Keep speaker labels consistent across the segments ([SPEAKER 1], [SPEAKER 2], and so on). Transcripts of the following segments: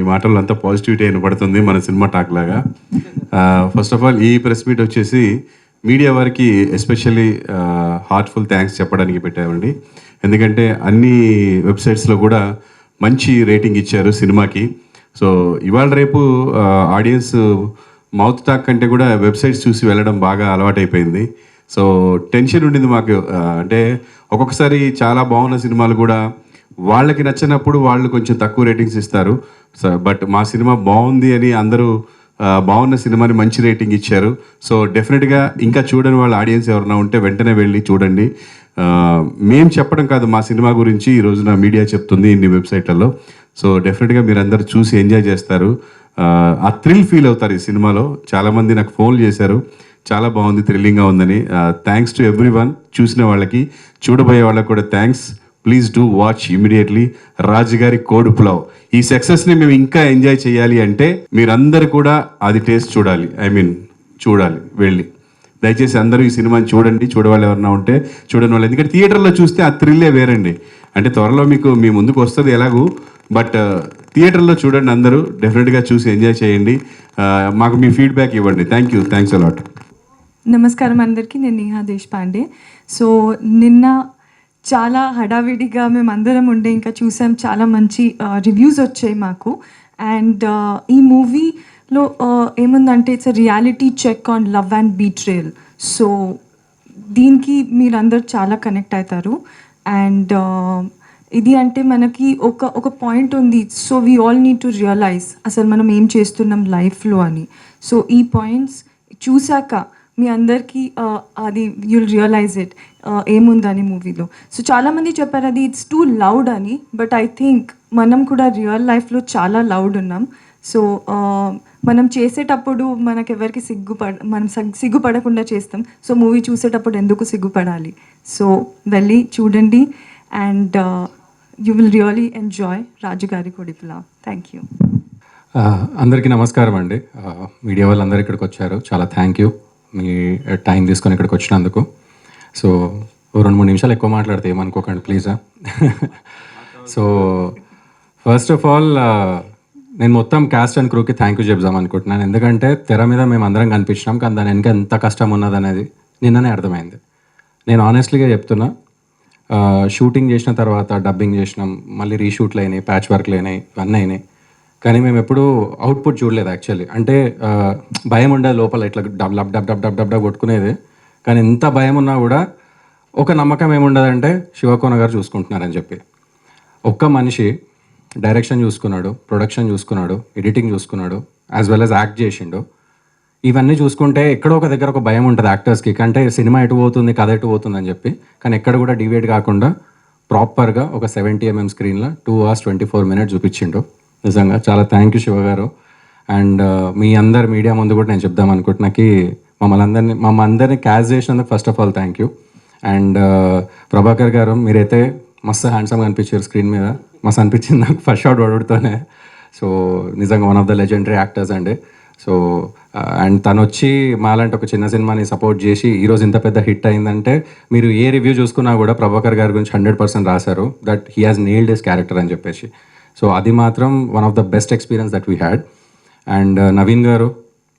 [SPEAKER 1] మీ మాటల్లో అంతా పాజిటివిటీ వినపడుతుంది మన సినిమా టాక్ లాగా. ఫస్ట్ ఆఫ్ ఆల్ ఈ ప్రెస్ మీట్ వచ్చేసి మీడియా వారికి ఎస్పెషల్లీ హార్ట్ఫుల్ థ్యాంక్స్ చెప్పడానికి పెట్టామండి. ఎందుకంటే అన్ని వెబ్సైట్స్లో కూడా మంచి రేటింగ్ ఇచ్చారు సినిమాకి. సో ఇవాళ రేపు ఆడియన్స్ మౌత్ టాక్ కంటే కూడా వెబ్సైట్స్ చూసి వెళ్ళడం బాగా అలవాటైపోయింది. సో టెన్షన్ ఉండింది మాకు. అంటే ఒక్కొక్కసారి చాలా బాగున్న సినిమాలు కూడా వాళ్ళకి నచ్చినప్పుడు వాళ్ళు కొంచెం తక్కువ రేటింగ్స్ ఇస్తారు. బట్ మా సినిమా బాగుంది అని అందరూ బాగున్న సినిమాని మంచి రేటింగ్ ఇచ్చారు. సో డెఫినెట్గా ఇంకా చూడని వాళ్ళ ఆడియన్స్ ఎవరైనా ఉంటే వెంటనే వెళ్ళి చూడండి. మేం చెప్పడం కాదు, మా సినిమా గురించి ఈ రోజున మీడియా చెప్తుంది ఇన్ని వెబ్సైట్లలో. సో డెఫినెట్గా మీరు అందరూ చూసి ఎంజాయ్ చేస్తారు. ఆ థ్రిల్ ఫీల్ అవుతారు ఈ సినిమాలో. చాలామంది నాకు ఫోన్లు చేశారు, చాలా బాగుంది, థ్రిల్లింగ్గా ఉందని. Thanks to every one. చూసిన వాళ్ళకి, చూడబోయే వాళ్ళకి కూడా thanks. Please do watch immediately రాజుగారి కోడి పులావ్. ఈ సక్సెస్ని మేము ఇంకా ఎంజాయ్ చేయాలి అంటే మీరందరూ కూడా అది టేస్ట్ చూడాలి. చూడాలి వెళ్ళి. దయచేసి అందరూ ఈ సినిమాని చూడండి. చూడవాళ్ళు ఎవరన్నా ఉంటే చూడని వాళ్ళు, ఎందుకంటే థియేటర్లో చూస్తే ఆ థ్రిల్లే వేరండి. అంటే త్వరలో మీకు మీ ముందుకు వస్తుంది ఎలాగూ, బట్ థియేటర్లో చూడండి. అందరూ డెఫినెట్గా చూసి ఎంజాయ్ చేయండి. మాకు మీ ఫీడ్బ్యాక్ ఇవ్వండి. Thanks a lot.
[SPEAKER 2] నమస్కారం అందరికీ, నేను నేహా దేశపాండే. సో నిన్న చాలా హడావిడిగా మేమందరం ఉండే ఇంకా చూసాం, చాలా మంచి రివ్యూస్ వచ్చాయి మాకు. అండ్ ఈ మూవీలో ఏముందంటే it's a reality check on love and betrayal. So దీనికి మీరందరూ చాలా కనెక్ట్ అవుతారు. అండ్ ఇది అంటే మనకి ఒక పాయింట్ ఉంది. So we all need to realise అసలు మనం ఏం చేస్తున్నాం లైఫ్లో అని. సో ఈ పాయింట్స్ చూశాక మీ అందరికీ అది యుల్ రియలైజ్ ఇట్ ఏముందని మూవీలో. సో చాలామంది చెప్పారు అది ఇట్స్ టూ లౌడ్ అని, బట్ ఐ థింక్ మనం కూడా రియల్ లైఫ్లో చాలా లౌడ్ ఉన్నాం. సో మనం చేసేటప్పుడు మనకెవరికి మనం సిగ్గుపడకుండా చేస్తాం. సో మూవీ చూసేటప్పుడు ఎందుకు సిగ్గుపడాలి? సో వెళ్ళి చూడండి and you will really enjoy రాజుగారి కోడి పులావ్. Thank you.
[SPEAKER 3] అందరికీ నమస్కారం అండి. మీడియా వాళ్ళందరూ ఇక్కడికి వచ్చారు, చాలా థ్యాంక్ యూ మీ టైం తీసుకొని ఇక్కడికి వచ్చినందుకు. సో 2-3 నిమిషాలు ఎక్కువ మాట్లాడితే ఏమనుకోకండి ప్లీజా. సో ఫస్ట్ ఆఫ్ ఆల్ నేను మొత్తం క్యాస్ట్ అండ్ క్రూకి థ్యాంక్ యూ చెప్దాం అనుకుంటున్నాను. ఎందుకంటే తెర మీద మేము అందరం కనిపించినాం, కానీ దాని వెనక ఎంత కష్టం ఉన్నదనేది నిన్ననే అర్థమైంది. నేను ఆనెస్ట్లీగా చెప్తున్నా, షూటింగ్ చేసిన తర్వాత డబ్బింగ్ చేసినాం, మళ్ళీ రీషూట్లు అయినాయి, ప్యాచ్ వర్క్లు అయినాయి, ఇవన్నీ అయినాయి. కానీ మేము ఎప్పుడూ అవుట్పుట్ చూడలేదు యాక్చువల్లీ. అంటే భయం ఉండేది లోపల, ఇట్లా డబ్ డబ్ డబ్ డబ్ డబ్ డబ్ డబ్ కొట్టుకునేది. కానీ ఎంత భయం ఉన్నా కూడా ఒక నమ్మకం ఏముండదంటే శివకోన గారు చూసుకుంటున్నారని చెప్పి. ఒక్క మనిషి డైరెక్షన్ చూసుకున్నాడు, ప్రొడక్షన్ చూసుకున్నాడు, ఎడిటింగ్ చూసుకున్నాడు, యాజ్ వెల్ యాజ్ యాక్ట్ చేసిండు. ఇవన్నీ చూసుకుంటే ఎక్కడో ఒక దగ్గర ఒక భయం ఉంటుంది యాక్టర్స్కి, అంటే సినిమా ఎటు పోతుంది, కథ ఎటు పోతుంది అని చెప్పి. కానీ ఎక్కడ కూడా డివేట్ కాకుండా ప్రాపర్గా ఒక 70 mm స్క్రీన్లో 2 hours 24 minutes చూపించిండు. నిజంగా చాలా థ్యాంక్ యూ శివ గారు. అండ్ మీ అందరు మీడియా ముందు కూడా నేను చెప్దాం అనుకుంటున్నాకి, మమ్మల్ని అందరినీ క్యాచ్ చేసినందుకు first of all thank you. And Prabhakar గారు, మీరైతే మస్తు హ్యాండ్సమ్గా అనిపించారు స్క్రీన్ మీద. మస్తు అనిపించింది నాకు ఫస్ట్ షాట్ వడుతోనే. సో నిజంగా one of the legendary actors అండి. సో అండ్ తను వచ్చి మాలాంటి ఒక చిన్న సినిమాని సపోర్ట్ చేసి ఈరోజు ఇంత పెద్ద హిట్ అయిందంటే, మీరు ఏ రివ్యూ చూసుకున్నా కూడా ప్రభాకర్ గారి గురించి 100% రాశారు that he has nailed his character అని చెప్పేసి. సో అది మాత్రం one of the best experience that we had. And Naveen గారు,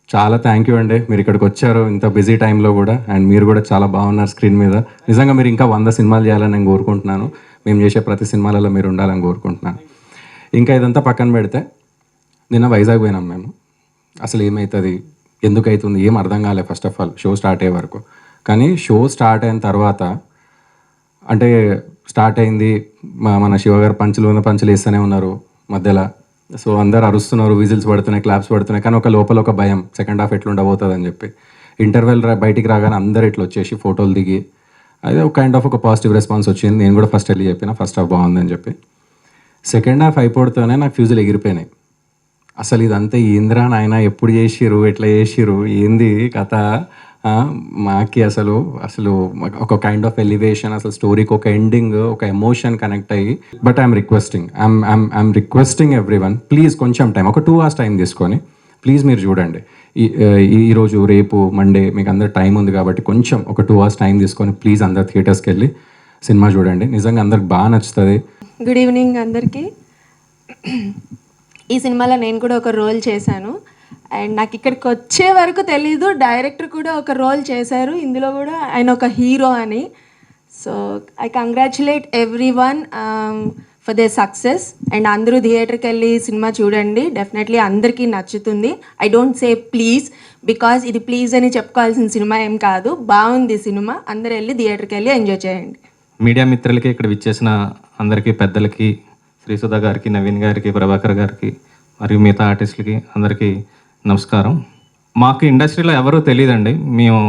[SPEAKER 3] చాలా థ్యాంక్ యూ అండి. మీరు ఇక్కడికి వచ్చారు ఇంత బిజీ టైంలో కూడా, అండ్ మీరు కూడా చాలా బాగున్నారు స్క్రీన్ మీద. నిజంగా మీరు ఇంకా 100 సినిమాలు చేయాలని నేను కోరుకుంటున్నాను. మేము చేసే ప్రతి సినిమాలలో మీరు ఉండాలని కోరుకుంటున్నాను. ఇంకా ఇదంతా పక్కన పెడితే, నిన్న వైజాగ్ పోయినాం మేము. అసలు ఏమవుతుంది, ఎందుకు అవుతుంది, ఏం అర్థం కాలేదు first of all show start అయ్యే వరకు. కానీ షో స్టార్ట్ అయిన తర్వాత, అంటే స్టార్ట్ అయింది, మన శివగారు పంచులు వేస్తూనే ఉన్నారు మధ్యలో. సో అందరు అరుస్తున్నారు, విజిల్స్ పడుతున్నాయి, క్లాప్స్ పడుతున్నాయి. కానీ ఒక లోపల ఒక భయం, సెకండ్ హాఫ్ ఎట్లుండబోతుంది అని చెప్పి. ఇంటర్వెల్ బయటికి రాగానే అందరు ఇట్లా వచ్చేసి ఫోటోలు దిగి, అదే ఒక కైండ్ ఆఫ్ ఒక పాజిటివ్ రెస్పాన్స్ వచ్చింది. నేను కూడా ఫస్ట్ వెళ్ళి చెప్పిన ఫస్ట్ హాఫ్ బాగుందని చెప్పి. సెకండ్ హాఫ్ అయిపోతూనే నాకు ఫ్యూజులు ఎగిరిపోయినాయి. అసలు ఇదంతా ఏందిరా నాయన, ఎప్పుడు చేసిరు, ఎట్లా చేసిరు, ఏంది కథ, మాకి అసలు ఒక కైండ్ ఆఫ్ ఎలివేషన్, అసలు స్టోరీకి ఒక ఎండింగ్, ఒక ఎమోషన్ కనెక్ట్ అయ్యి. But I'm requesting every one, please కొంచెం టైం, ఒక 2 hours టైం తీసుకొని ప్లీజ్ మీరు చూడండి. ఈరోజు రేపు మండే మీకు అందరు టైం ఉంది కాబట్టి కొంచెం ఒక 2 hours టైం తీసుకొని ప్లీజ్ అందరు థియేటర్స్కి వెళ్ళి సినిమా చూడండి. నిజంగా అందరికి బాగా నచ్చుతుంది.
[SPEAKER 4] గుడ్ ఈవినింగ్ అందరికీ. ఈ సినిమాలో నేను కూడా ఒక రోల్ చేశాను. అండ్ నాకు ఇక్కడికి వచ్చే వరకు తెలీదు డైరెక్టర్ కూడా ఒక రోల్ చేశారు, ఇందులో కూడా ఆయన ఒక హీరో అని. So I congratulate every one for they success. And అందరూ థియేటర్కి వెళ్ళి సినిమా చూడండి, డెఫినెట్లీ అందరికీ నచ్చుతుంది. I don't say please, because ఇది ప్లీజ్ అని చెప్పుకోవాల్సిన సినిమా ఏం కాదు, బాగుంది సినిమా, అందరూ వెళ్ళి థియేటర్కి వెళ్ళి ఎంజాయ్ చేయండి.
[SPEAKER 5] మీడియా మిత్రులకి, ఇక్కడ విచ్చేసిన అందరికీ, పెద్దలకి, శ్రీసుధా గారికి, నవీన్ గారికి, ప్రభాకర్ గారికి మరియు మిగతా ఆర్టిస్టులకి అందరికీ నమస్కారం. మాకు ఇండస్ట్రీలో ఎవరూ తెలియదండి. మేము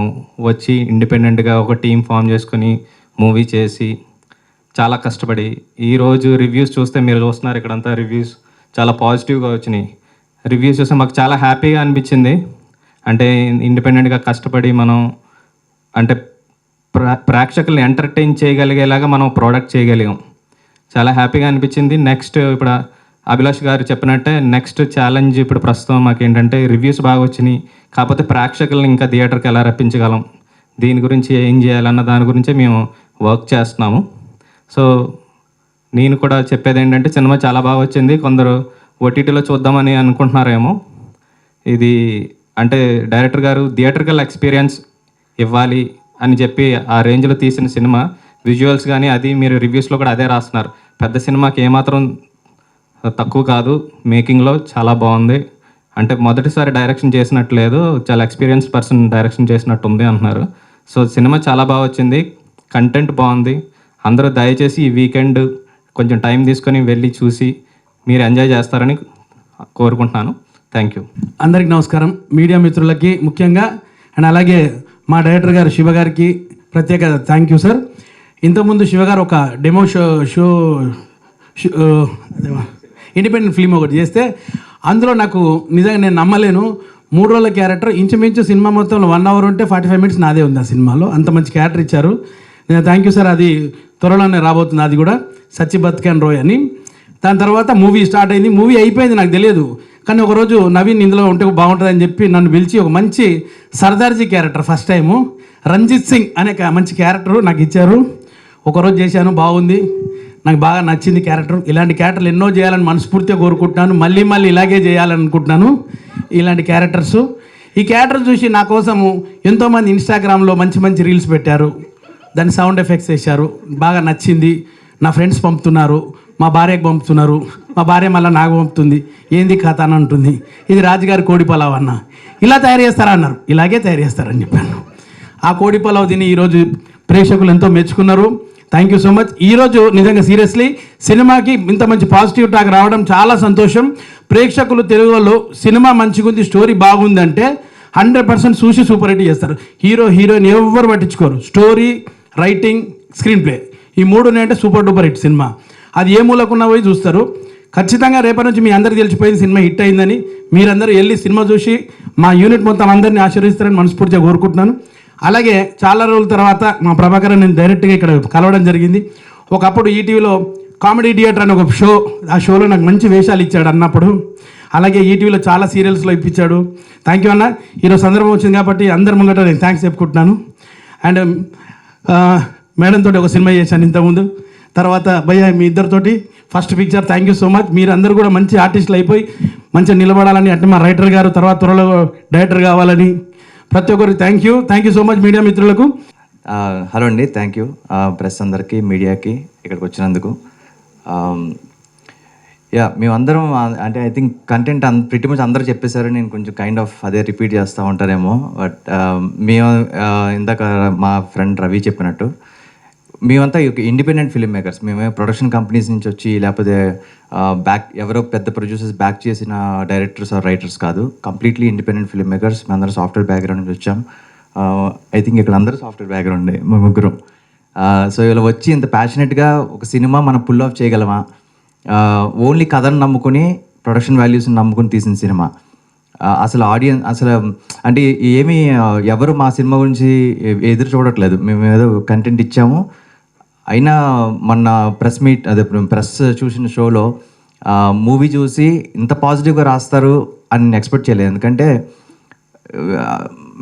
[SPEAKER 5] వచ్చి ఇండిపెండెంట్గా ఒక టీం ఫామ్ చేసుకొని మూవీ చేసి చాలా కష్టపడి ఈరోజు రివ్యూస్ చూస్తే మీరు చూస్తున్నారు ఇక్కడంతా రివ్యూస్ చాలా పాజిటివ్గా వచ్చినాయి. రివ్యూస్ చూస్తే మాకు చాలా హ్యాపీగా అనిపించింది. అంటే ఇండిపెండెంట్గా కష్టపడి మనం అంటే ప్రేక్షకుల్ని ఎంటర్టైన్ చేయగలిగేలాగా మనం ప్రోడక్ట్ చేయగలిగాం. చాలా హ్యాపీగా అనిపించింది. నెక్స్ట్ ఇప్పుడు అభిలాష్ గారు చెప్పినట్టే నెక్స్ట్ ఛాలెంజ్ ఇప్పుడు ప్రస్తుతం మాకు ఏంటంటే రివ్యూస్ బాగా వచ్చినాయి, కాకపోతే ప్రేక్షకులను ఇంకా థియేటర్కి ఎలా రప్పించగలం, దీని గురించి ఏం చేయాలన్న దాని గురించే మేము వర్క్ చేస్తున్నాము. సో నేను కూడా చెప్పేది ఏంటంటే సినిమా చాలా బాగా వచ్చింది. కొందరు ఓటీటీలో చూద్దామని అనుకుంటున్నారేమో. ఇది అంటే డైరెక్టర్ గారు థియేటర్కల్ ఎక్స్పీరియన్స్ ఇవ్వాలి అని చెప్పి ఆ రేంజ్లో తీసిన సినిమా. విజువల్స్ కానీ అది మీరు రివ్యూస్లో కూడా అదే రాస్తున్నారు. పెద్ద సినిమాకి ఏమాత్రం తక్కువ కాదు, మేకింగ్లో చాలా బాగుంది. అంటే మొదటిసారి డైరెక్షన్ చేసినట్లేదు, చాలా ఎక్స్పీరియన్స్ పర్సన్ డైరెక్షన్ చేసినట్టు ఉంది అంటున్నారు. సో సినిమా చాలా బాగా వచ్చింది, కంటెంట్ బాగుంది. అందరూ దయచేసి ఈ వీకెండ్ కొంచెం టైం తీసుకొని వెళ్ళి చూసి మీరు ఎంజాయ్ చేస్తారని కోరుకుంటున్నాను. Thank you.
[SPEAKER 6] అందరికి నమస్కారం. మీడియా మిత్రులకి ముఖ్యంగా అండ్ అలాగే మా డైరెక్టర్ గారు శివ గారికి ప్రత్యేక థ్యాంక్ యూ సార్. ఇంతకుముందు శివ గారు ఒక డెమో షో ఇండిపెండెంట్ ఫిల్మ్ ఒకటి చేస్తే అందులో నాకు నిజంగా నేను నమ్మలేను, 3 రోజుల క్యారెక్టర్ ఇంచుమించు సినిమా మొత్తంలో 1 hour ఉంటే 45 minutes నాదే ఉంది ఆ సినిమాలో. అంత మంచి క్యారెక్టర్ ఇచ్చారు. నేను థ్యాంక్ యూ సార్. అది త్వరలోనే రాబోతుంది, అది కూడా సచ్చి బత్కాన్ రోయ్ అని. దాని తర్వాత మూవీ స్టార్ట్ అయింది. మూవీ అయిపోయింది నాకు తెలియదు, కానీ ఒకరోజు నవీన్ ఇందులో ఉంటే బాగుంటుందని చెప్పి నన్ను పిలిచి ఒక మంచి Sardarji character first time Ranjit Singh అనే మంచి క్యారెక్టర్ నాకు ఇచ్చారు. ఒకరోజు చేశాను, బాగుంది, నాకు బాగా నచ్చింది క్యారెక్టర్. ఇలాంటి క్యారెక్టర్లు ఎన్నో చేయాలని మనస్ఫూర్తిగా కోరుకుంటున్నాను. మళ్ళీ ఇలాగే చేయాలనుకుంటున్నాను ఇలాంటి క్యారెక్టర్స్. ఈ క్యారెక్టర్ చూసి నా కోసము ఎంతోమంది ఇన్స్టాగ్రామ్లో మంచి మంచి రీల్స్ పెట్టారు, దాని సౌండ్ ఎఫెక్ట్స్ వేశారు, బాగా నచ్చింది. నా ఫ్రెండ్స్ పంపుతున్నారు, మా భార్యకు పంపుతున్నారు, మా భార్య మళ్ళీ నాకు పంపుతుంది, ఏంది కథ అని అంటుంది, ఇది రాజుగారి కోడి పలావ్ అన్న, ఇలా తయారు చేస్తారా అన్నారు. ఇలాగే తయారు చేస్తారని చెప్పాను. ఆ కోడి పలావ్ తిని ఈరోజు ప్రేక్షకులు ఎంతో మెచ్చుకున్నారు. Thank you so much. ఈరోజు నిజంగా సీరియస్లీ సినిమాకి ఇంత మంచి పాజిటివ్ టాక్ రావడం చాలా సంతోషం. ప్రేక్షకులు తెలుగులో సినిమా మంచిగుంది, స్టోరీ బాగుందంటే 100% చూసి సూపర్ హిట్ చేస్తారు. హీరో హీరోయిన్ ఎవరు పట్టించుకోరు. స్టోరీ, రైటింగ్, స్క్రీన్ ప్లే ఈ 3 ఉన్నాయంటే సూపర్ డూపర్ హిట్ సినిమా. అది ఏ మూలకున్నా పోయి చూస్తారు. ఖచ్చితంగా రేపటి నుంచి మీ అందరికీ తెలిసిపోయింది సినిమా హిట్ అయిందని. మీరందరూ వెళ్ళి సినిమా చూసి మా యూనిట్ మొత్తం అందరినీ ఆశీర్వదిస్తారని మనస్ఫూర్తిగా కోరుకుంటున్నాను. అలాగే చాలా రోజుల తర్వాత మా ప్రభాకర్ నేను డైరెక్ట్గా ఇక్కడ కలవడం జరిగింది. ఒకప్పుడు ఈటీవీలో కామెడీ థియేటర్ అని ఒక షో, ఆ షోలో నాకు మంచి వేషాలు ఇచ్చాడు అన్నప్పుడు. అలాగే ఈటీవీలో చాలా సీరియల్స్లో ఇప్పించాడు. థ్యాంక్ యూ అన్న. ఈరోజు సందర్భం వచ్చింది కాబట్టి అందరి ముంగట నేను థ్యాంక్స్ చెప్పుకుంటున్నాను. అండ్ మేడం తోటి ఒక సినిమా చేశాను ఇంతకుముందు. తర్వాత భయ్య మీ ఇద్దరితోటి first picture. Thank you so much. మీరు అందరూ కూడా మంచి ఆర్టిస్టులు అయిపోయి మంచిగా నిలబడాలని, అంటే మా రైటర్ గారు తర్వాత త్వరలో డైరెక్టర్ కావాలని ప్రతి ఒక్కరికి thank you so much. Media మిత్రులకు
[SPEAKER 7] హలో అండి, థ్యాంక్ యూ ప్రెస్ అందరికీ, మీడియాకి ఇక్కడికి వచ్చినందుకు. మేమందరం అంటే I think content pretty much అందరూ చెప్పేశారు. నేను కొంచెం కైండ్ ఆఫ్ అదే రిపీట్ చేస్తూ ఉంటారేమో. బట్ మేము ఇందాక మా ఫ్రెండ్ రవి చెప్పినట్టు మేమంతా ఇండిపెండెంట్ ఫిల్మ్ మేకర్స్. మేమే ప్రొడక్షన్ కంపెనీస్ నుంచి వచ్చి లేకపోతే ఎవరో పెద్ద ప్రొడ్యూసర్స్ బ్యాక్ చేసిన డైరెక్టర్స్ ఆర్ రైటర్స్ కాదు. Completely independent film makers. మేమందరం సాఫ్ట్వేర్ బ్యాక్గ్రౌండ్ నుంచి వచ్చాం. ఐ థింక్ ఇక్కడ అందరూ సాఫ్ట్వేర్ బ్యాక్గ్రౌండే మా ముగ్గురం. సో ఇలా వచ్చి ఇంత ప్యాషనెట్గా ఒక సినిమా మనం పుల్ ఆఫ్ చేయగలమా, ఓన్లీ కథను నమ్ముకొని ప్రొడక్షన్ వాల్యూస్ని నమ్ముకొని తీసిన సినిమా. అసలు ఆడియన్స్ అసలు అంటే ఏమీ ఎవరు మా సినిమా గురించి ఎదురు చూడట్లేదు. మేము ఏదో కంటెంట్ ఇచ్చాము. అయినా మొన్న ప్రెస్ చూసిన షోలో మూవీ చూసి ఇంత పాజిటివ్గా రాస్తారు అని ఎక్స్పెక్ట్ చేయలేదు. ఎందుకంటే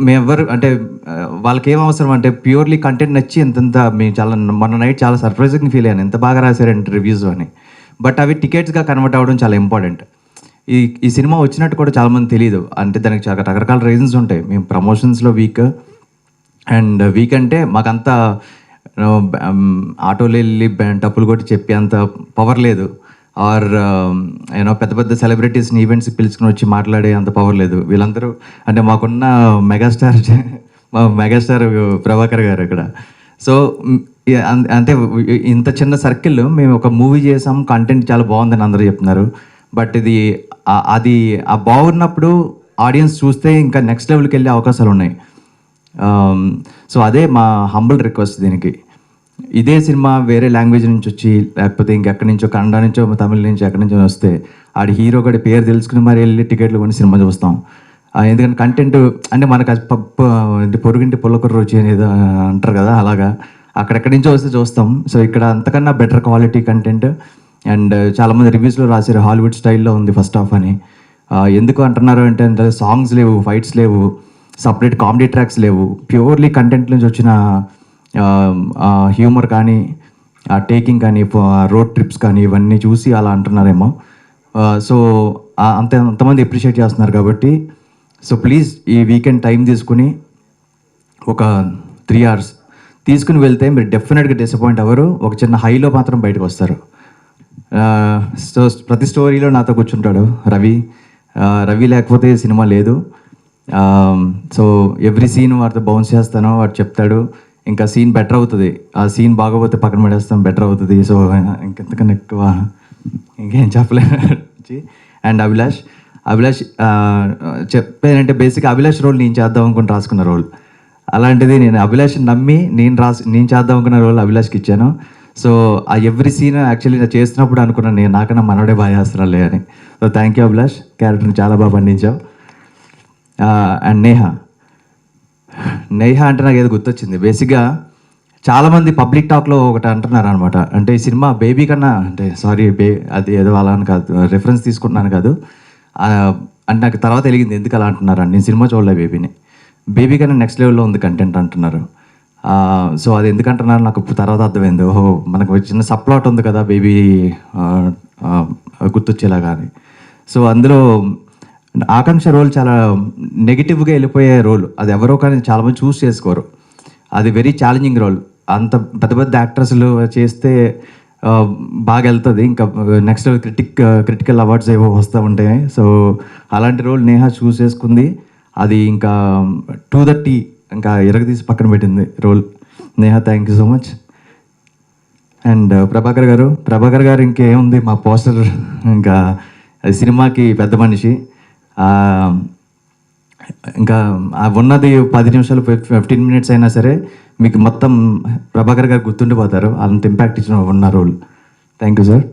[SPEAKER 7] మేమెవ్వరు అంటే వాళ్ళకి ఏం అవసరం అంటే ప్యూర్లీ కంటెంట్ నచ్చి ఇంతంత మేము చాలా మొన్న నైట్ చాలా సర్ప్రైజింగ్ ఫీల్ అయ్యాను, ఎంత బాగా రాశారంటే రివ్యూస్ అని. బట్ అవి టికెట్స్గా కన్వర్ట్ అవ్వడం చాలా ఇంపార్టెంట్. ఈ సినిమా వచ్చినట్టు కూడా చాలామంది తెలియదు. అంటే దానికి చాలా రకరకాల రీజన్స్ ఉంటాయి. మేము ప్రమోషన్స్లో వీక్, అండ్ వీక్ అంటే మాకంతా ఆటోలో వెళ్ళి డబ్బులు కొట్టి చెప్పి అంత పవర్ లేదు. ఆర్ పెద్ద పెద్ద సెలబ్రిటీస్ని ఈవెంట్స్కి పిలుచుకుని వచ్చి మాట్లాడే అంత పవర్ లేదు. వీళ్ళందరూ అంటే మాకున్న మా మెగాస్టార్ ప్రభాకర్ గారు ఇక్కడ. సో అంటే ఇంత చిన్న సర్కిల్ మేము ఒక మూవీ చేసాం, కంటెంట్ చాలా బాగుందని అందరూ చెప్తున్నారు. బట్ ఇది అది ఆ బాగున్నప్పుడు ఆడియన్స్ చూస్తే ఇంకా నెక్స్ట్ లెవెల్కి వెళ్ళే అవకాశాలు ఉన్నాయి. సో అదే మా హంబుల్ రిక్వెస్ట్ దీనికి. ఇదే సినిమా వేరే లాంగ్వేజ్ నుంచి వచ్చి, లేకపోతే ఇంకెక్కడి నుంచో, కన్నడ నుంచో, తమిళ నుంచి ఎక్కడి నుంచో వస్తే ఆడి హీరో గడి పేరు తెలుసుకుని మరి వెళ్ళి టికెట్లు కొని సినిమా చూస్తాం. ఎందుకంటే కంటెంట్ అంటే మనకు పొరుగింటి పుల్లకూర రుచి అనేది అంటారు కదా, అలాగా అక్కడెక్కడి నుంచో వస్తే చూస్తాం. సో ఇక్కడ అంతకన్నా బెటర్ క్వాలిటీ కంటెంట్. అండ్ చాలామంది రివ్యూస్లో రాశారు హాలీవుడ్ స్టైల్లో ఉంది ఫస్ట్ హాఫ్ అని. ఎందుకు అంటున్నారు అంటే సాంగ్స్ లేవు, ఫైట్స్ లేవు, సపరేట్ కామెడీ ట్రాక్స్ లేవు, ప్యూర్లీ కంటెంట్ నుంచి వచ్చిన హ్యూమర్ కానీ, ఆ టేకింగ్ కానీ, రోడ్ ట్రిప్స్ కానీ ఇవన్నీ చూసి అలా అంటున్నారేమో. సో అంతమంది అప్రిషియేట్ చేస్తున్నారు కాబట్టి, సో ప్లీజ్ ఈ వీకెండ్ టైం తీసుకుని ఒక 3 hours తీసుకుని వెళ్తే మీరు డెఫినెట్గా డిసప్పాయింట్ అవ్వరు. ఒక చిన్న హైలో మాత్రం బయటకు వస్తారు. సో ప్రతి స్టోరీలో నాతో కూర్చుంటాడు రవి. రవి లేకపోతే సినిమా లేదు. సో ఎవ్రీ సీన్ వాడితో బౌన్స్ చేస్తాను, వాడు చెప్తాడు ఇంకా సీన్ బెటర్ అవుతుంది, ఆ సీన్ బాగోపోతే పక్కన పడేస్తాం బెటర్ అవుతుంది. సో ఇంకెంతకన్నా ఎక్కువ ఇంకేం చెప్పలేదు. అండ్ అభిలాష్ చెప్పానంటే బేసిక్ అభిలాష్ రోల్ నేను చేద్దాం అనుకుని రాసుకున్న రోల్. అలాంటిది నేను అభిలాష్ని నమ్మి నేను చేద్దాం అనుకున్న రోల్ అభిలాష్కి ఇచ్చాను. సో ఆ ఎవ్రీ సీన్ యాక్చువల్లీ నేను చేస్తున్నప్పుడు అనుకున్నాను నేను నాకన్నా మనోడే బాగా చేస్తున్నాలే అని. సో థ్యాంక్ యూ అభిలాష్, క్యారెక్టర్ని చాలా బాగా పండించావు. అండ్ నేహ అంటే నాకు ఏదో గుర్తొచ్చింది. బేసిక్గా చాలామంది పబ్లిక్ టాక్లో ఒకటి అంటున్నారు అనమాట, అంటే ఈ సినిమా బేబీ కన్నా, అంటే సారీ అది ఏదో అలా అని కాదు, రెఫరెన్స్ తీసుకుంటున్నాను కాదు, అంటే నాకు తర్వాత తెలిగింది ఎందుకు అలా అంటున్నారు అని. నేను సినిమా చూడలే బేబీ కన్నా నెక్స్ట్ లెవెల్లో ఉంది కంటెంట్ అంటున్నారు. సో అది ఎందుకంటున్నారు నాకు తర్వాత అర్థమైంది. ఓహో మనకు చిన్న సప్లాట్ ఉంది కదా బేబీ గుర్తొచ్చేలాగా అని. సో అందులో ఆకాంక్ష రోల్ చాలా నెగిటివ్గా వెళ్ళిపోయే రోల్. అది ఎవరో కానీ చాలామంది చూస్ చేసుకోరు. అది వెరీ ఛాలెంజింగ్ రోల్. అంత పెద్ద పెద్ద యాక్టర్స్లు చేస్తే బాగా వెళ్తుంది, ఇంకా నెక్స్ట్ క్రిటికల్ అవార్డ్స్ ఏవో వస్తూ ఉంటాయి. సో అలాంటి రోల్ నేహ చూస్ చేసుకుంది. అది ఇంకా 2:30 ఇంకా ఎరగదీసి పక్కన పెట్టింది role. Neha thank you so much. And Prabhakar గారు ఇంకేముంది, మా పోస్టర్ ఇంకా సినిమాకి పెద్ద మనిషి. ఇంకా ఉన్నది 10 నిమిషాలు 15 minutes అయినా సరే మీకు మొత్తం ప్రభాకర్ గారు గుర్తుండిపోతారు, అంత ఇంపాక్ట్ ఇచ్చిన ఉన్న role. Thank you sir.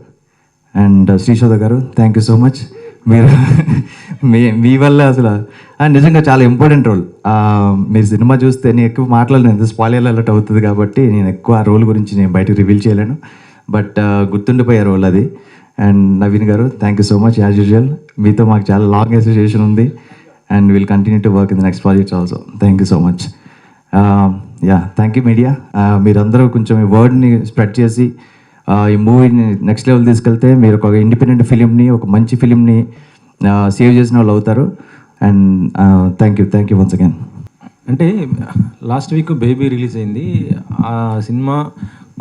[SPEAKER 7] And Srishodha గారు థ్యాంక్ యూ సో మచ్. మీరు మీ వల్ల అసలు నిజంగా చాలా ఇంపార్టెంట్ రోల్. మీరు సినిమా చూస్తే నేను ఎక్కువ మాట్లాడలేదు, స్పాయిలర్ అలర్ట్ అవుతుంది కాబట్టి నేను ఎక్కువ ఆ రోల్ గురించి నేను బయటకు రివీల్ చేయలేను. బట్ గుర్తుండిపోయే రోల్ అది. అండ్ నవీన్ గారు thank you so much. As usual మీతో మాకు చాలా లాంగ్ అసోసియేషన్ ఉంది and will continue to work in the next projects also. Thank you so much. Thank you media. మీరందరూ కొంచెం ఈ వర్డ్ని స్ప్రెడ్ చేసి ఈ మూవీని నెక్స్ట్ లెవెల్ తీసుకెళ్తే మీరు ఒక ఇండిపెండెంట్ ఫిలింని, ఒక మంచి ఫిలింని సేవ్ చేసిన వాళ్ళు అవుతారు. And thank you once again.
[SPEAKER 8] అంటే లాస్ట్ వీక్ బేబీ రిలీజ్ అయింది. ఆ సినిమా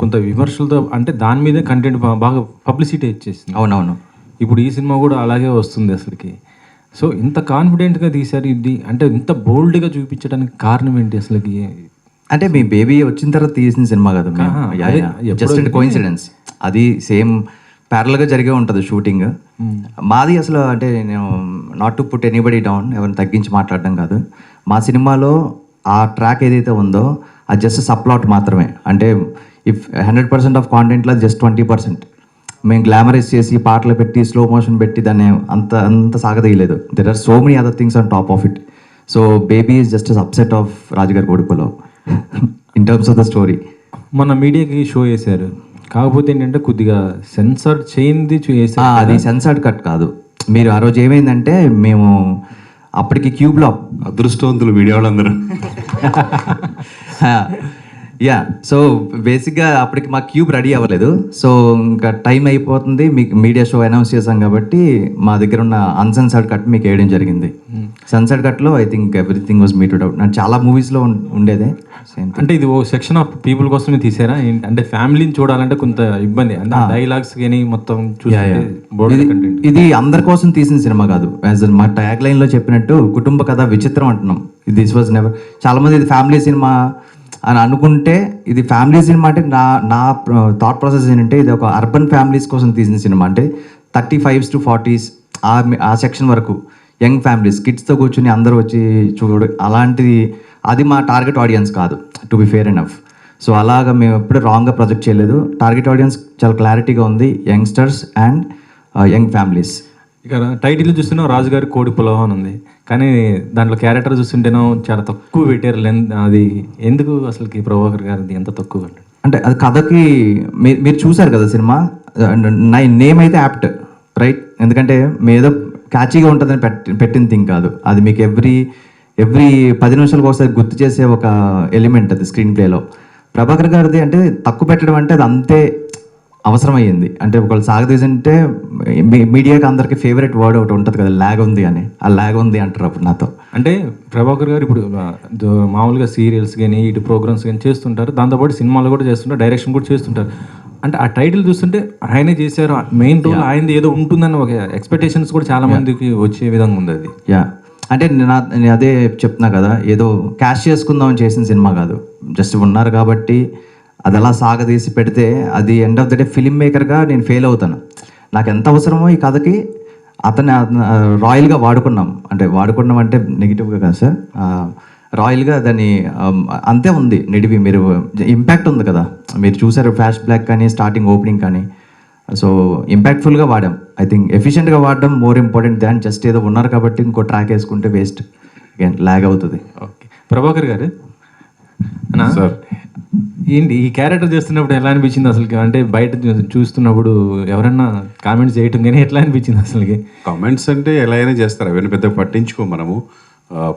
[SPEAKER 8] కొంత విమర్శలతో, అంటే దాని మీదే కంటెంట్ బాగా పబ్లిసిటీ ఇచ్చేసింది.
[SPEAKER 7] అవునవును.
[SPEAKER 8] ఇప్పుడు ఈ సినిమా కూడా అలాగే వస్తుంది అసలుకి. సో ఇంత కాన్ఫిడెంట్గా తీశారు ఇది, అంటే ఇంత బోల్డ్గా చూపించడానికి కారణం ఏంటి అసలుకి?
[SPEAKER 7] అంటే మీ బేబీ వచ్చిన తర్వాత తీసిన సినిమా కదా, జస్ట్ కోఇన్సిడెన్స్. అది సేమ్ ప్యారల్గా జరిగే ఉంటుంది షూటింగ్. మాది అసలు అంటే నేను not to put anybody down, ఎవరిని తగ్గించి మాట్లాడడం కాదు. మా సినిమాలో ఆ ట్రాక్ ఏదైతే ఉందో అది జస్ట్ సప్లాట్ మాత్రమే. అంటే ఇఫ్ 100% ఆఫ్ కాంటెంట్లో జస్ట్ 20% మేము గ్లామరైజ్ చేసి పాటలు పెట్టి స్లో మోషన్ పెట్టి దాన్ని అంత సాగదీయలేదు. There are so many other things on top of it. So baby is just subset of రాజుగారి కొడుకులో in terms of the story.
[SPEAKER 8] మన మీడియాకి షో చేశారు, కాకపోతే ఏంటంటే కొద్దిగా సెన్సార్ చేయింది చేశారు.
[SPEAKER 7] అది సెన్సార్డ్ కట్ కాదు. మీరు ఆ రోజు ఏమైందంటే మేము అప్పటికి క్యూబ్లో
[SPEAKER 1] అదృష్టవంతులు మీడియా వాళ్ళందరూ
[SPEAKER 7] యా సో బేసిక్గా అప్పటికి మా క్యూబ్ రెడీ అవ్వలేదు. సో ఇంకా టైం అయిపోతుంది, మీకు మీడియా షో అనౌన్స్ చేశాం కాబట్టి మా దగ్గర ఉన్న అన్సెన్సర్డ్ కట్ మీకు వేయడం జరిగింది. సన్సెట్ కట్లో I think everything was meted out. నాకు చాలా మూవీస్లో ఉండేదే సేమ్.
[SPEAKER 8] అంటే ఇది ఓ సెక్షన్ ఆఫ్ పీపుల్ కోసమే తీసారా అంటే ఫ్యామిలీని చూడాలంటే కొంత ఇబ్బంది అంటే డైలాగ్స్ కానీ మొత్తం చూస్తే బోర్డు కంటెంట్.
[SPEAKER 7] ఇది అందరి కోసం తీసిన సినిమా కాదు. యాజ్ మా ట్యాగ్ లైన్లో చెప్పినట్టు కుటుంబ కథ విచిత్రం అంటున్నాం. This was never. చాలామంది ఇది ఫ్యామిలీ సినిమా అని అనుకుంటే ఇది ఫ్యామిలీ సినిమా అంటే నా థాట్ ప్రాసెస్ ఏంటంటే ఇది ఒక అర్బన్ ఫ్యామిలీస్ కోసం తీసిన సినిమా. అంటే 35s to 40s ఆ సెక్షన్ వరకు యంగ్ ఫ్యామిలీస్ కిడ్స్తో కూర్చుని అందరూ వచ్చి అలాంటిది. అది మా టార్గెట్ ఆడియన్స్ కాదు, to be fair enough. So అలాగా మేము ఎప్పుడు రాంగ్గా ప్రొజెక్ట్ చేయలేదు. టార్గెట్ ఆడియన్స్ చాలా క్లారిటీగా ఉంది, యంగ్స్టర్స్ అండ్ యంగ్ ఫ్యామిలీస్.
[SPEAKER 8] ఇక టైటిల్ చూస్తున్నాం రాజుగారి కోడి పులావ్ అని ఉంది, కానీ దాంట్లో క్యారెక్టర్ చూస్తుంటేనో చాలా తక్కువ పెట్టారు లెంత్. అది ఎందుకు అసలుకి ప్రభాకర్ గారిది ఎంత తక్కువ
[SPEAKER 7] అంటే అది కథకి మీరు చూసారు కదా సినిమా, నేమ్ అయితే యాప్ట్ రైట్. ఎందుకంటే ఏదో క్యాచీగా ఉంటుందని పెట్టిన థింగ్ కాదు అది. మీకు ఎవ్రీ 10 నిమిషాలకు ఒకసారి గుర్తు చేసే ఒక ఎలిమెంట్ అది స్క్రీన్ ప్లేలో. ప్రభాకర్ గారిది అంటే తక్కువ పెట్టడం అంటే అది అంతే అవసరమయ్యింది. అంటే ఒకళ్ళు సాగదీసంటే మీడియాకి అందరికి ఫేవరెట్ వర్డ్ ఒకటి ఉంటుంది కదా, ల్యాగ్ ఉంది అని. ఆ ల్యాగ్ ఉంది అంటారు అప్పుడు నాతో.
[SPEAKER 8] అంటే ప్రభాకర్ గారు ఇప్పుడు మామూలుగా సీరియల్స్ కానీ ఇటు ప్రోగ్రామ్స్ కానీ చేస్తుంటారు, దాంతోపాటు సినిమాలు కూడా చేస్తుంటారు, డైరెక్షన్ కూడా చేస్తుంటారు. అంటే ఆ టైటిల్ చూస్తుంటే ఆయనే చేశారు, మెయిన్ రోల్ ఆయనది ఏదో ఉంటుందని ఒక ఎక్స్పెక్టేషన్స్ కూడా చాలా మందికి వచ్చే విధంగా ఉంది అది.
[SPEAKER 7] యా అంటే నేను అదే చెప్తున్నా కదా, ఏదో క్యాష్ చేసుకుందామని చేసిన సినిమా కాదు. జస్ట్ ఉన్నారు కాబట్టి అది అలా సాగదీసి పెడితే అది end of the day film మేకర్గా నేను ఫెయిల్ అవుతాను. నాకు ఎంత అవసరమో ఈ కథకి అతన్ని రాయల్గా వాడుకున్నాం. అంటే వాడుకున్నాం అంటే నెగిటివ్గా కాదు సార్, రాయల్గా దాన్ని అంతే ఉంది. నెడివి మీరు ఇంపాక్ట్ ఉంది కదా, మీరు చూసారు ఫ్లాష్ బ్లాక్ కానీ స్టార్టింగ్ ఓపెనింగ్ కానీ. సో ఇంపాక్ట్ఫుల్గా వాడాం. ఐ థింక్ ఎఫిషియెంట్గా వాడడం మోర్ ఇంపార్టెంట్ దాన్ జస్ట్ ఏదో ఉన్నారు కాబట్టి ఇంకో ట్రాక్ వేసుకుంటే వేస్ట్, ల్యాగ్ అవుతుంది.
[SPEAKER 8] ఓకే ప్రభాకర్ గారు
[SPEAKER 1] సార్
[SPEAKER 8] ఏంటి ఈ క్యారెక్టర్ చేస్తున్నప్పుడు ఎలా అనిపించింది అసలుకి? అంటే బయట చూస్తున్నప్పుడు ఎవరన్నా కామెంట్స్ చేయటం కానీ ఎట్లా అనిపించింది అసలుకి?
[SPEAKER 1] కామెంట్స్ అంటే ఎలా అయినా చేస్తారు, అవన్నీ పెద్దగా పట్టించుకో. మనము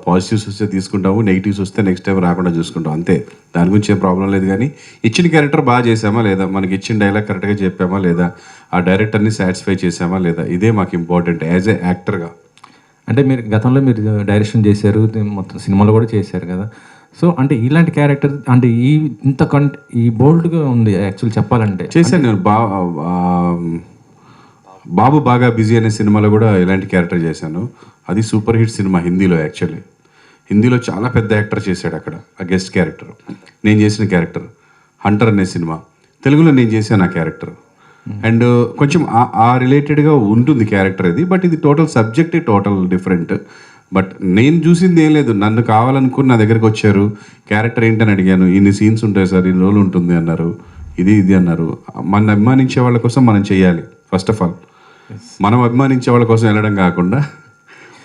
[SPEAKER 1] పాజిటివ్స్ వస్తే తీసుకుంటాము, నెగిటివ్స్ వస్తే నెక్స్ట్ టైం రాకుండా చూసుకుంటాం అంతే. దాని గురించి ఏం ప్రాబ్లం లేదు. కానీ ఇచ్చిన క్యారెక్టర్ బాగా చేసామా లేదా, మనకి ఇచ్చిన డైలాగ్ కరెక్ట్గా చెప్పామా లేదా, ఆ డైరెక్టర్ని సాటిస్ఫై చేసామా లేదా, ఇదే మాకు ఇంపార్టెంట్ యాజ్ ఏ యాక్టర్గా.
[SPEAKER 8] అంటే మీరు గతంలో మీరు డైరెక్షన్ చేశారు, మొత్తం సినిమాలో కూడా చేశారు కదా. సో అంటే ఇలాంటి క్యారెక్టర్ అంటే ఈ బోల్డ్గా ఉంది యాక్చువల్ చెప్పాలంటే.
[SPEAKER 1] చేశాను నేను. బాబు బాగా బిజీ అనే సినిమాలో కూడా ఇలాంటి క్యారెక్టర్ చేశాను. అది సూపర్ హిట్ సినిమా హిందీలో. యాక్చువల్లీ హిందీలో చాలా పెద్ద యాక్టర్ చేశాడు అక్కడ ఆ గెస్ట్ క్యారెక్టర్. నేను చేసిన క్యారెక్టర్ హంటర్ అనే సినిమా, తెలుగులో నేను చేశాను ఆ క్యారెక్టర్. అండ్ కొంచెం ఆ రిలేటెడ్గా ఉంటుంది క్యారెక్టర్ ఇది. బట్ ఇది total subject total different. But నేను చూసింది ఏం లేదు, నన్ను కావాలనుకుని నా దగ్గరికి వచ్చారు. క్యారెక్టర్ ఏంటని అడిగాను, ఇన్ని సీన్స్ ఉంటాయి సార్, ఇన్ని రోజులు ఉంటుంది అన్నారు, ఇది అన్నారు. మన అభిమానించే వాళ్ళ కోసం మనం చేయాలి. ఫస్ట్ ఆఫ్ ఆల్ మనం అభిమానించే వాళ్ళ కోసం వెళ్ళడం కాకుండా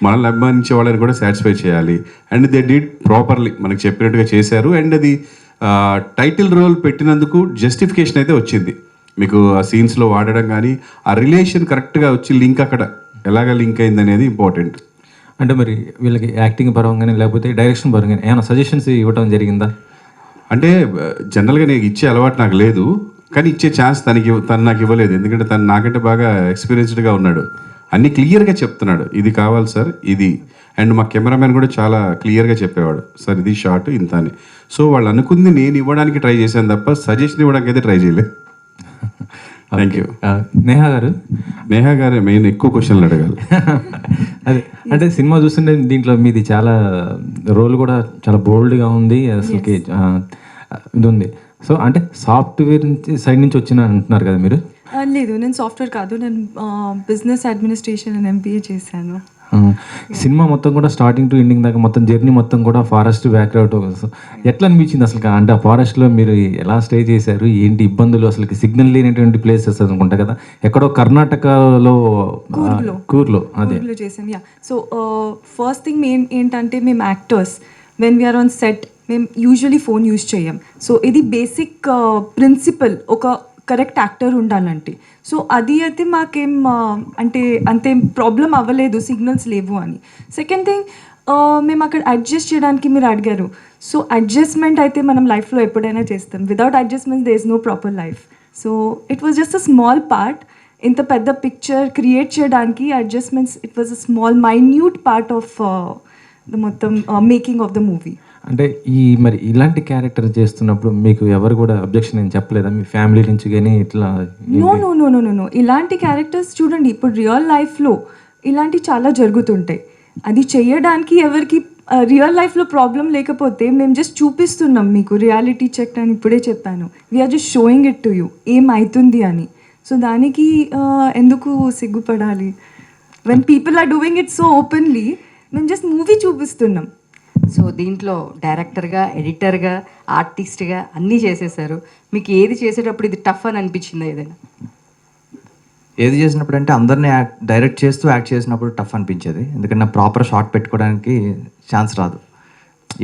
[SPEAKER 1] మనల్ని అభిమానించే వాళ్ళని కూడా సాటిస్ఫై చేయాలి. అండ్ దే డిడ్ ప్రాపర్లీ, మనకు చెప్పినట్టుగా చేశారు. అండ్ అది టైటిల్ రోల్ పెట్టినందుకు జస్టిఫికేషన్ అయితే వచ్చింది. మీకు ఆ సీన్స్లో వాడడం కానీ ఆ రిలేషన్ కరెక్ట్గా వచ్చి లింక్ అక్కడ ఎలాగ లింక్ అయింది అనేది ఇంపార్టెంట్.
[SPEAKER 8] అంటే మరి వీళ్ళకి యాక్టింగ్ పరంగానే లేకపోతే డైరెక్షన్ పరంగానే ఏమైనా సజెషన్స్ ఇవ్వడం జరిగిందా?
[SPEAKER 1] అంటే జనరల్గా నేను ఇచ్చే అలవాటు నాకు లేదు, కానీ ఇచ్చే ఛాన్స్ తను నాకు ఇవ్వలేదు. ఎందుకంటే తను నాకంటే బాగా ఎక్స్పీరియన్స్డ్గా ఉన్నాడు. అన్నీ క్లియర్గా చెప్తున్నాడు, ఇది కావాలి సార్ ఇది. అండ్ మా కెమెరామెన్ కూడా చాలా క్లియర్గా చెప్పేవాడు, సార్ ఇది షార్ట్ ఇంత అని. సో వాళ్ళు అనుకుంది నేను ఇవ్వడానికి ట్రై చేశాను తప్ప సజెషన్ ఇవ్వడానికి అయితే ట్రై చేయలేదు. Thank you. నేహా గారే మెయిన్ ఎక్కువ క్వశ్చన్లు అడగాలి.
[SPEAKER 8] అదే అంటే సినిమా చూస్తుంటే దీంట్లో మీది చాలా రోల్ కూడా చాలా బోల్డ్గా ఉంది అసలుకి, ఇది ఉంది. సో అంటే సాఫ్ట్వేర్ సైడ్ నుంచి వచ్చిన అంటున్నారు కదా మీరు?
[SPEAKER 2] లేదు, నేను సాఫ్ట్వేర్ కాదు, నేను బిజినెస్ అడ్మినిస్ట్రేషన్ అండ్ MBA చేశాను.
[SPEAKER 8] సినిమా మొత్తం కూడా స్టార్టింగ్ టు ఎండింగ్ దాకా మొత్తం జర్నీ మొత్తం కూడా ఫారెస్ట్ బ్యాక్గ్రౌండ్. ఎట్లా అనిపించింది అసలు? అంటే ఆ ఫారెస్ట్లో మీరు ఎలా స్టే చేశారు, ఏంటి ఇబ్బందులు, అసలు సిగ్నల్ లేనటువంటి ప్లేసెస్ అనుకుంటా కదా, ఎక్కడో కర్ణాటకలో కూర్లో అదే
[SPEAKER 2] చేసాం. యా, సో ఫస్ట్ థింగ్ ఏంటంటే మేము actors when we are on set మేము యూజువలీ ఫోన్ యూజ్ చేయం. సో ఇది బేసిక్ ప్రిన్సిపల్ ఒక కరెక్ట్ యాక్టర్ ఉండాలంటే. సో అది అయితే మాకేం అంటే అంతేం ప్రాబ్లం అవ్వలేదు, సిగ్నల్స్ లేవు అని. సెకండ్ థింగ్ మేము అక్కడ అడ్జస్ట్ చేయడానికి మీరు అడిగారు. సో అడ్జస్ట్మెంట్ అయితే మనం లైఫ్లో ఎప్పుడైనా చేస్తాం. Without adjustment there is no proper life. So it was just a small part. ఇంత పెద్ద పిక్చర్ క్రియేట్ చేయడానికి adjustments it was a small minute part of the మొత్తం మేకింగ్ ఆఫ్ ద మూవీ.
[SPEAKER 8] అంటే మరి ఇలాంటి క్యారెక్టర్ చేస్తున్నప్పుడు మీకు ఎవరు కూడా అబ్జెక్షన్ ఏం చెప్పలేదా మీ ఫ్యామిలీ నుంచి కానీ ఇట్లా?
[SPEAKER 2] నో ఇలాంటి క్యారెక్టర్స్ చూడండి, ఇప్పుడు రియల్ లైఫ్లో ఇలాంటి చాలా జరుగుతుంటాయి. అది చేయడానికి ఎవరికి రియల్ లైఫ్లో ప్రాబ్లం లేకపోతే మేము జస్ట్ చూపిస్తున్నాం మీకు, రియాలిటీ చెక్ అని ఇప్పుడే చెప్పాను. We're just showing it to you ఏమవుతుంది అని. సో దానికి ఎందుకు సిగ్గుపడాలి? When people are doing it so openly, మేము జస్ట్ మూవీ చూపిస్తున్నాం.
[SPEAKER 9] సో దీంట్లో డైరెక్టర్గా, ఎడిటర్గా, ఆర్టిస్ట్గా అన్నీ చేసేసారు. మీకు ఏది చేసేటప్పుడు ఇది టఫ్ అని అనిపించిందా ఏదైనా?
[SPEAKER 7] ఏది చేసినప్పుడు అంటే అందరినీ డైరెక్ట్ చేస్తూ యాక్ట్ చేసినప్పుడు టఫ్ అనిపించేది. ఎందుకంటే ప్రాపర్ షాట్ పెట్టుకోవడానికి ఛాన్స్ రాదు.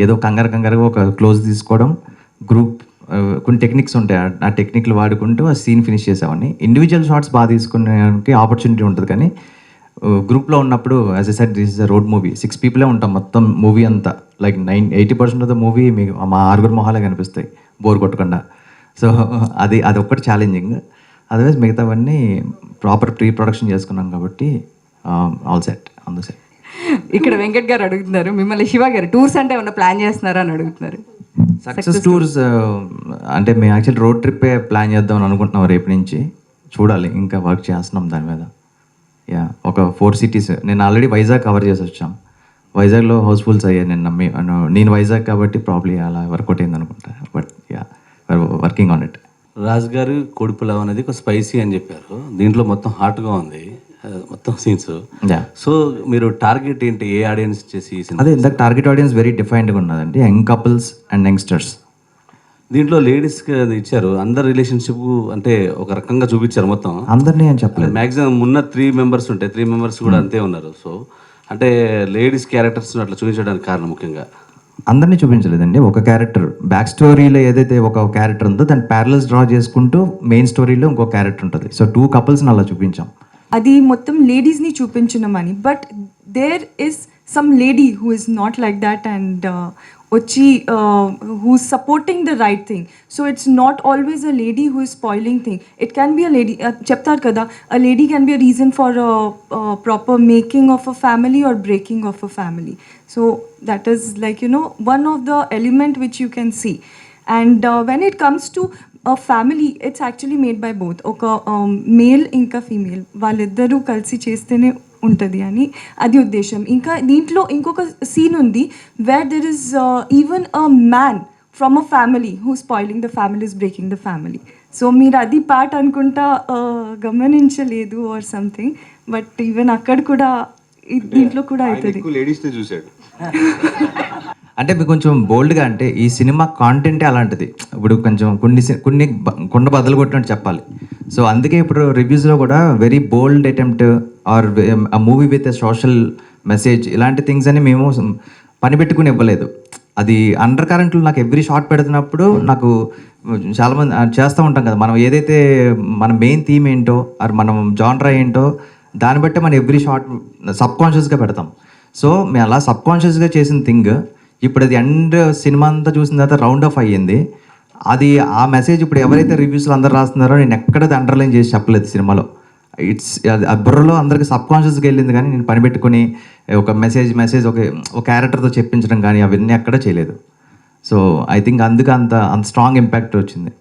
[SPEAKER 7] ఏదో కంగారుగా ఒక క్లోజ్ తీసుకోవడం, గ్రూప్ కొన్ని టెక్నిక్స్ ఉంటాయి, ఆ టెక్నిక్లు వాడుకుంటూ ఆ సీన్ ఫినిష్ చేసేవాడిని. ఇండివిజువల్ షాట్స్ బాగా తీసుకునేకి ఆపర్చునిటీ ఉంటుంది, కానీ గ్రూప్లో ఉన్నప్పుడు as a said this is a road movie, 6 పీపులే ఉంటాం మొత్తం మూవీ అంతా. లైక్ 80% ఆఫ్ ద మూవీ మీకు మా 6 మొహాలే కనిపిస్తాయి బోర్ కొట్టకుండా. సో అది ఒక్కటి ఛాలెంజింగ్. అదర్వైజ్ మిగతావన్నీ ప్రాపర్ ప్రీ ప్రొడక్షన్ చేసుకున్నాం కాబట్టి all set on the set.
[SPEAKER 9] ఇక్కడ వెంకట్ గారు అడుగుతున్నారు మిమ్మల్ని, శివ గారు టూర్స్ అంటే ఏమన్నా ప్లాన్ చేస్తున్నారా అని అడుగుతున్నారు.
[SPEAKER 7] సక్సెస్ టూర్స్ అంటే మేము యాక్చువల్లీ రోడ్ ట్రిప్పే ప్లాన్ చేద్దామని అనుకుంటున్నాం రేపు నుంచి. చూడాలి, ఇంకా వర్క్ చేస్తున్నాం దాని మీద. యా, ఒక 4 cities. నేను ఆల్రెడీ వైజాగ్ కవర్ చేసి వచ్చాం. వైజాగ్లో హౌస్ఫుల్స్ అయ్యాయి నేను వైజాగ్ కాబట్టి ప్రాబ్లీ అలా వర్కౌట్ అయింది అనుకుంటా. But yeah, working on it.
[SPEAKER 10] Raju గారు కోడి పులావ్ అనేది ఒక స్పైసీ అని చెప్పారు. దీంట్లో మొత్తం హాట్గా ఉంది మొత్తం సీన్స్. సో మీరు టార్గెట్ ఏంటి, ఏ ఆడియన్స్ చేసి?
[SPEAKER 7] అదే ఇందాక టార్గెట్ ఆడియన్స్ వెరీ డిఫైన్డ్గా ఉన్నదండి, యంగ్ కపుల్స్ అండ్ యంగ్స్టర్స్.
[SPEAKER 10] దీంట్లో లేడీస్కి ఇచ్చారు, అందరు రిలేషన్షిప్ అంటే ఒక రకంగా చూపించారు మొత్తం.
[SPEAKER 7] అందరినీ అని చెప్పలేదు,
[SPEAKER 10] మ్యాక్సిమం ఉన్న 3 members ఉంటాయి, 3 members కూడా అంతే ఉన్నారు. సో అంటే లేడీస్ క్యారెక్టర్స్ అట్లా చూపించడానికి కారణం ముఖ్యంగా
[SPEAKER 7] అందరినీ చూపించలేదండి. ఒక క్యారెక్టర్ బ్యాక్ స్టోరీలో ఏదైతే ఒక క్యారెక్టర్ ఉందో దాన్ని ప్యారలల్స్ డ్రా చేసుకుంటూ మెయిన్ స్టోరీలో ఇంకో క్యారెక్టర్ ఉంటుంది. సో 2 couples అలా చూపించాం.
[SPEAKER 2] అది మొత్తం లేడీస్ని చూపించినామని. But there is some lady who is not like that and వచ్చి who supporting the right thing. So it's not always a lady who is spoiling thing. It can be a lady, చెప్తారు కదా, a lady can be a reason for proper making of a family or breaking of a family. So that is like, you know, one of the element which you can see. And when it comes to a family, it's actually made by both. Oka male inka female వాళ్ళిద్దరూ కలిసి చేస్తేనే ఉంటుంది అని అది ఉద్దేశం. ఇంకా దీంట్లో ఇంకొక సీన్ ఉంది where there is even a man from a family who's spoiling the family, is breaking the family. So మీరు అది పార్ట్ అనుకుంటా గమనించలేదు ఆర్ సంథింగ్. బట్ ఈవెన్ అక్కడ కూడా దీంట్లో కూడా అవుతుంది.
[SPEAKER 1] లేడీస్ని చూశాడు
[SPEAKER 7] అంటే మీకు కొంచెం బోల్డ్గా, అంటే ఈ సినిమా కాంటెంటే అలాంటిది. ఇప్పుడు కొంచెం కొన్ని కొండ బద్దలు కొట్టినట్టు చెప్పాలి. సో అందుకే ఇప్పుడు రివ్యూస్లో కూడా వెరీ బోల్డ్ అటెంప్ట్ ఆర్ ఆ movie with a social message ఇలాంటి థింగ్స్ అని మేము పని పెట్టుకుని ఇవ్వలేదు. అది అండర్ కరెంట్లో నాకు ఎవ్రీ షాట్ పెడుతున్నప్పుడు నాకు చాలామంది చేస్తూ ఉంటాం కదా, మనం ఏదైతే మన మెయిన్ థీమ్ ఏంటో ఆర్ మనం జానరా ఏంటో దాన్ని బట్టి మనం ఎవ్రీ షాట్ సబ్కాన్షియస్గా పెడతాం. సో మేము అలా సబ్కాన్షియస్గా చేసిన థింగ్ ఇప్పుడు అది ఎండ్ సినిమా అంతా చూసిన తర్వాత రౌండ్ ఆఫ్ అయ్యింది. అది ఆ మెసేజ్ ఇప్పుడు ఎవరైతే రివ్యూస్లో అందరు రాస్తున్నారో నేను ఎక్కడది అండర్లైన్ చేసి చెప్పలేదు సినిమాలో. ఇట్స్ ఆ బుర్రలో అందరికి సబ్కాన్షియస్గా వెళ్ళింది, కానీ నేను పని పెట్టుకుని ఒక మెసేజ్ ఒక క్యారెక్టర్తో చెప్పించడం కానీ అవన్నీ ఎక్కడ చేయలేదు. సో ఐ థింక్ అందుకు అంత స్ట్రాంగ్ ఇంపాక్ట్ వచ్చింది.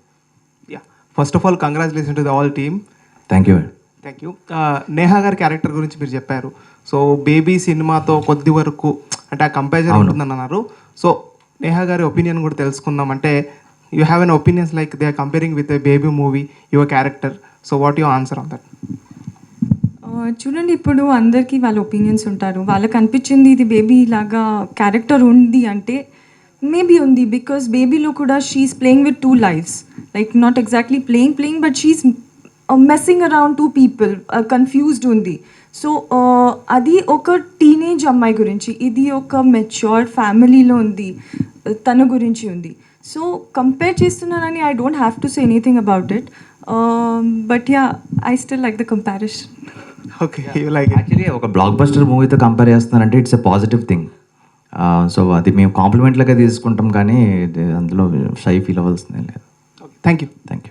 [SPEAKER 11] Yeah, first of all congratulation to the all team.
[SPEAKER 7] Thank you.
[SPEAKER 11] Neha గారి క్యారెక్టర్ గురించి మీరు చెప్పారు. సో బేబీ సినిమాతో కొద్ది వరకు అంటే ఆ కంపారిజన్ ఉంటుందని అన్నారు. సో నేహా గారి ఒపీనియన్ కూడా తెలుసుకుందాం. అంటే you have an opinions like they are comparing with a baby movie your character. So what you answer on that?
[SPEAKER 2] చూడండి, ఇప్పుడు అందరికీ వాళ్ళ ఒపీనియన్స్ ఉంటారు. వాళ్ళకి అనిపించింది ఇది బేబీ లాగా క్యారెక్టర్ ఉంది అంటే మేబీ ఉంది, బికాస్ బేబీలో కూడా she's playing with 2 lives. Like not exactly playing but she's messing around 2 people, confused ఉంది. సో అది ఒక టీనేజ్ అమ్మాయి గురించి, ఇది ఒక మెచ్యూర్డ్ ఫ్యామిలీలో ఉంది, తన గురించి ఉంది. సో కంపేర్ చేస్తున్నానని I don't have to say anything about it. But yeah, I still like the comparison.
[SPEAKER 11] Okay, you like it.
[SPEAKER 7] Actually ఒక బ్లాక్ బస్టర్ మూవీతో కంపేర్ చేస్తున్నారంటే it's a positive thing. So అది మేము కాంప్లిమెంట్లుగా తీసుకుంటాం, కానీ అందులో షై ఫీల్ అవ్వాల్సిందే లేదు.
[SPEAKER 11] Thank you.
[SPEAKER 7] Thank you.